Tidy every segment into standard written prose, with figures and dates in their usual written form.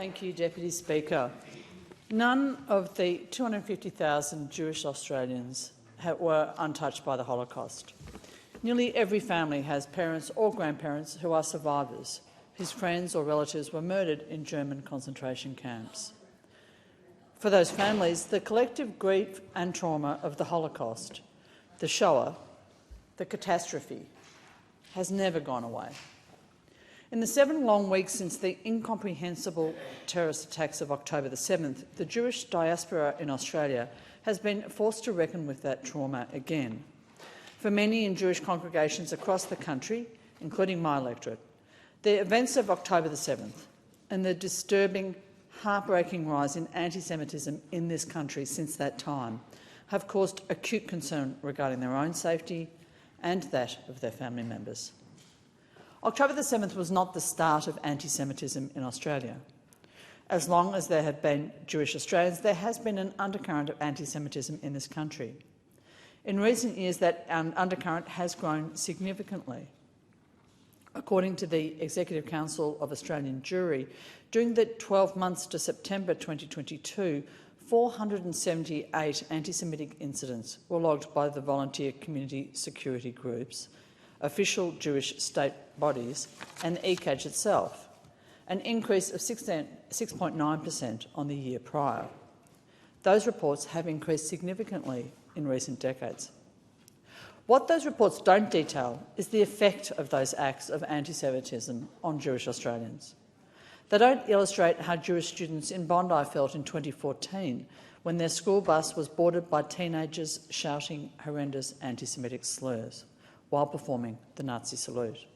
Thank you, Deputy Speaker. None of the 250,000 Jewish Australians were untouched by the Holocaust. Nearly every family has parents or grandparents who are survivors, whose friends or relatives were murdered in German concentration camps. For those families, the collective grief and trauma of the Holocaust, the Shoah, the catastrophe, has never gone away. In the 7 long weeks since the incomprehensible terrorist attacks of October the 7th, the Jewish diaspora in Australia has been forced to reckon with that trauma again. For many in Jewish congregations across the country, including my electorate, the events of October the 7th and the disturbing, heartbreaking rise in anti-Semitism in this country since that time have caused acute concern regarding their own safety and that of their family members. October the 7th was not the start of anti-Semitism in Australia. As long as there have been Jewish Australians, there has been an undercurrent of anti-Semitism in this country. In recent years, that undercurrent has grown significantly. According to the Executive Council of Australian Jewry, during the 12 months to September 2022, 478 anti-Semitic incidents were logged by the volunteer community security groups, official Jewish state bodies and the ECAJ itself, an increase of 6.9% on the year prior. Those reports have increased significantly in recent decades. What those reports don't detail is the effect of those acts of anti-Semitism on Jewish Australians. They don't illustrate how Jewish students in Bondi felt in 2014 when their school bus was boarded by teenagers shouting horrendous anti-Semitic slurs while performing the Nazi salute.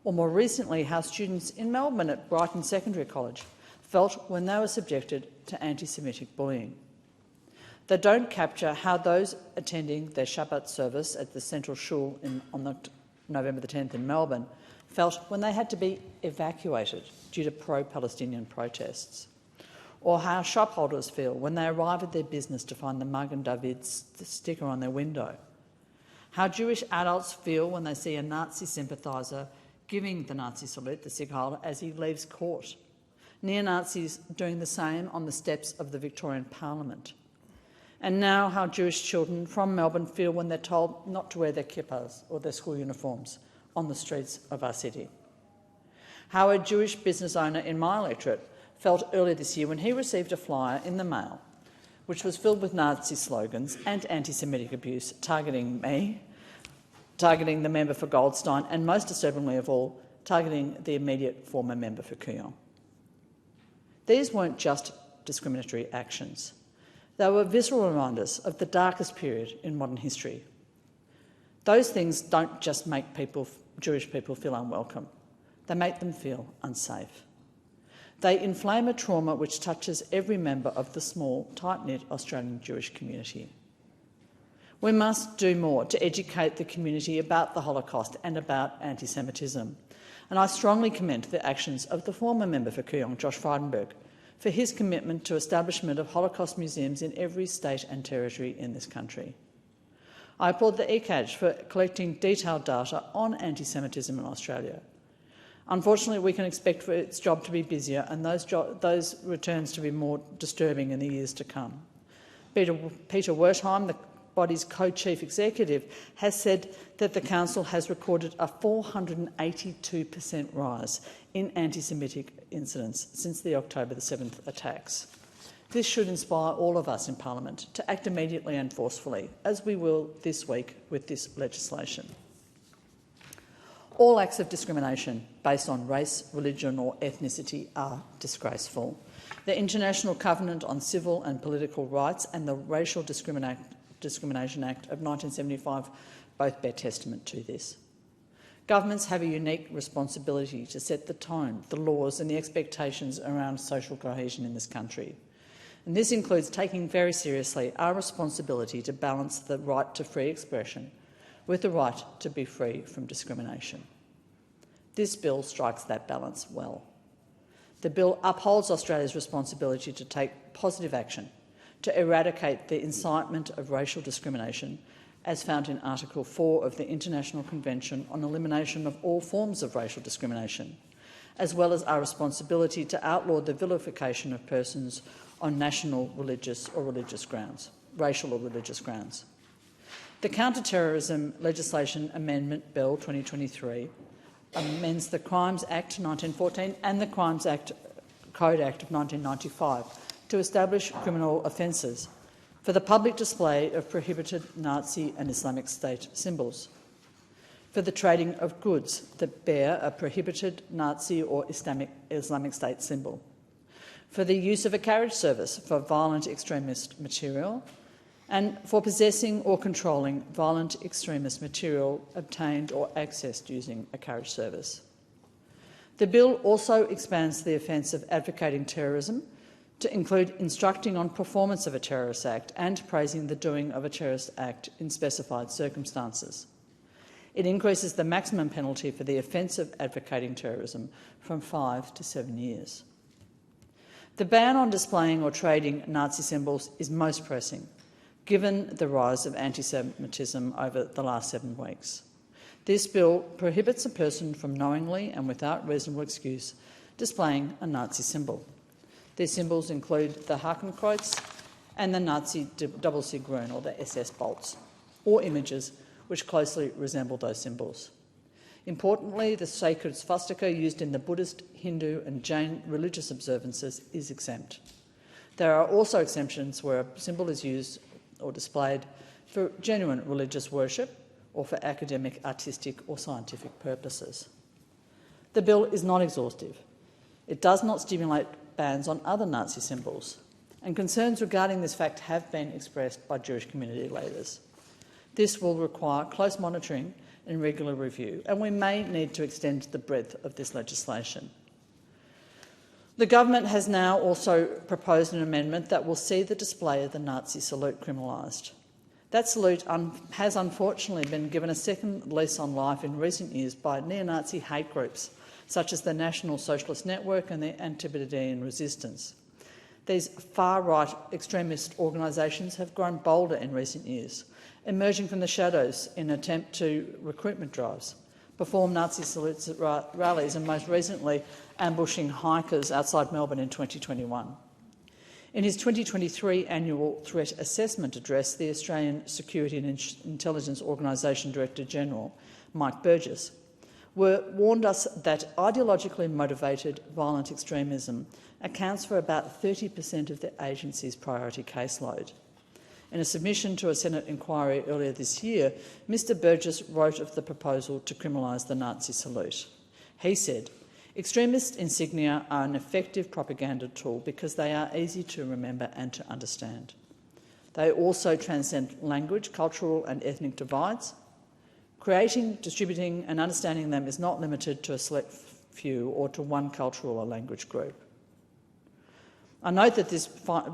Or more recently, how students in Melbourne at Brighton Secondary College felt when they were subjected to anti-Semitic bullying. They don't capture how those attending their Shabbat service at the Central Shul on November the 10th in Melbourne felt when they had to be evacuated due to pro-Palestinian protests. Or how shopholders feel when they arrive at their business to find the Magen David sticker on their window. How Jewish adults feel when they see a Nazi sympathiser giving the Nazi salute, the Sieg as he leaves court. Neo-Nazis doing the same on the steps of the Victorian Parliament. And now how Jewish children from Melbourne feel when they're told not to wear their kippas or their school uniforms on the streets of our city. How a Jewish business owner in my electorate felt earlier this year when he received a flyer in the mail which was filled with Nazi slogans and anti-Semitic abuse targeting me, targeting the member for Goldstein and, most disturbingly of all, targeting the immediate former member for Kooyong. These weren't just discriminatory actions. They were visceral reminders of the darkest period in modern history. Those things don't just make Jewish people feel unwelcome. They make them feel unsafe. They inflame a trauma which touches every member of the small, tight-knit Australian Jewish community. We must do more to educate the community about the Holocaust and about anti-Semitism. And I strongly commend the actions of the former member for Kooyong, Josh Frydenberg, for his commitment to establishment of Holocaust museums in every state and territory in this country. I applaud the ECAJ for collecting detailed data on anti-Semitism in Australia. Unfortunately, we can expect for its job to be busier and those returns to be more disturbing in the years to come. Peter Wertheim, the body's co-chief executive, has said that the council has recorded a 482% rise in anti-Semitic incidents since the October the 7th attacks. This should inspire all of us in Parliament to act immediately and forcefully, as we will this week with this legislation. All acts of discrimination based on race, religion or ethnicity are disgraceful. The International Covenant on Civil and Political Rights and the Racial Discrimination Act of 1975 both bear testament to this. Governments have a unique responsibility to set the tone, the laws and the expectations around social cohesion in this country. And this includes taking very seriously our responsibility to balance the right to free expression with the right to be free from discrimination. This bill strikes that balance well. The bill upholds Australia's responsibility to take positive action to eradicate the incitement of racial discrimination as found in Article 4 of the International Convention on Elimination of All Forms of Racial Discrimination, as well as our responsibility to outlaw the vilification of persons on national, religious or religious grounds, racial or religious grounds. The Counter-Terrorism Legislation Amendment Bill 2023 amends the Crimes Act 1914 and the Crimes Act Code Act of 1995 to establish criminal offences for the public display of prohibited Nazi and Islamic State symbols, for the trading of goods that bear a prohibited Nazi or Islamic State symbol, for the use of a carriage service for violent extremist material, and for possessing or controlling violent extremist material obtained or accessed using a carriage service. The bill also expands the offence of advocating terrorism to include instructing on performance of a terrorist act and praising the doing of a terrorist act in specified circumstances. It increases the maximum penalty for the offence of advocating terrorism from 5 to 7 years. The ban on displaying or trading Nazi symbols is most pressing, given the rise of anti-Semitism over the last 7 weeks. This bill prohibits a person from knowingly and without reasonable excuse displaying a Nazi symbol. These symbols include the Hakenkreuz and the Nazi Doppelsieg-Rune, or the SS bolts, or images which closely resemble those symbols. Importantly, the sacred swastika used in the Buddhist, Hindu and Jain religious observances is exempt. There are also exemptions where a symbol is used or displayed for genuine religious worship or for academic, artistic or scientific purposes. The bill is not exhaustive. It does not stimulate bans on other Nazi symbols, and concerns regarding this fact have been expressed by Jewish community leaders. This will require close monitoring and regular review, and we may need to extend the breadth of this legislation. The government has now also proposed an amendment that will see the display of the Nazi salute criminalised. That salute has unfortunately been given a second lease on life in recent years by neo-Nazi hate groups such as the National Socialist Network and the Anti-Tibetan Resistance. These far-right extremist organisations have grown bolder in recent years, emerging from the shadows in an attempt to recruitment drives, perform Nazi salutes at rallies and most recently ambushing hikers outside Melbourne in 2021. In his 2023 annual threat assessment address, the Australian Security and Intelligence Organisation Director-General, Mike Burgess, warned us that ideologically motivated violent extremism accounts for about 30% of the agency's priority caseload. In a submission to a Senate inquiry earlier this year, Mr Burgess wrote of the proposal to criminalise the Nazi salute. He said, "Extremist insignia are an effective propaganda tool because they are easy to remember and to understand. They also transcend language, cultural and ethnic divides. Creating, distributing and understanding them is not limited to a select few or to one cultural or language group." I note that this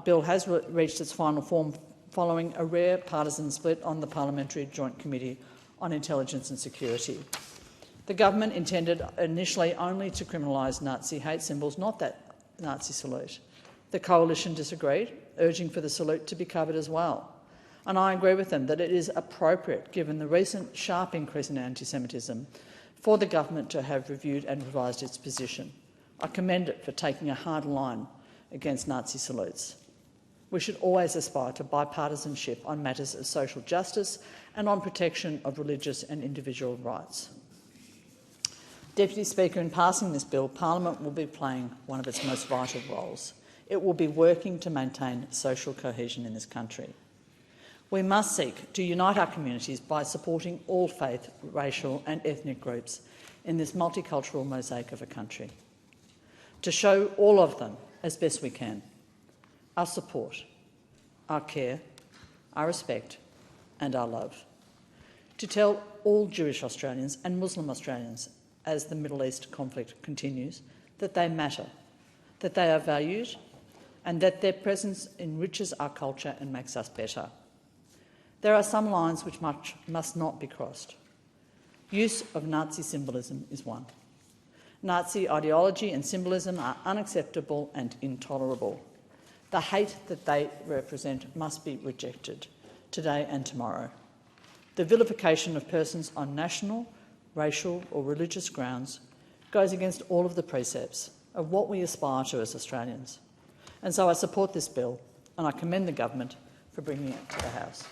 bill has reached its final form following a rare partisan split on the Parliamentary Joint Committee on Intelligence and Security. The government intended initially only to criminalise Nazi hate symbols, not that Nazi salute. The coalition disagreed, urging for the salute to be covered as well. And I agree with them that it is appropriate, given the recent sharp increase in anti-Semitism, for the government to have reviewed and revised its position. I commend it for taking a hard line against Nazi salutes. We should always aspire to bipartisanship on matters of social justice and on protection of religious and individual rights. Deputy Speaker, in passing this bill, Parliament will be playing one of its most vital roles. It will be working to maintain social cohesion in this country. We must seek to unite our communities by supporting all faith, racial and ethnic groups in this multicultural mosaic of a country. To show all of them, as best we can, our support, our care, our respect and our love. To tell all Jewish Australians and Muslim Australians, as the Middle East conflict continues, that they matter, that they are valued and that their presence enriches our culture and makes us better. There are some lines which must not be crossed. Use of Nazi symbolism is one. Nazi ideology and symbolism are unacceptable and intolerable. The hate that they represent must be rejected, today and tomorrow. The vilification of persons on national, racial or religious grounds goes against all of the precepts of what we aspire to as Australians. And so I support this bill, and I commend the government for bringing it to the House.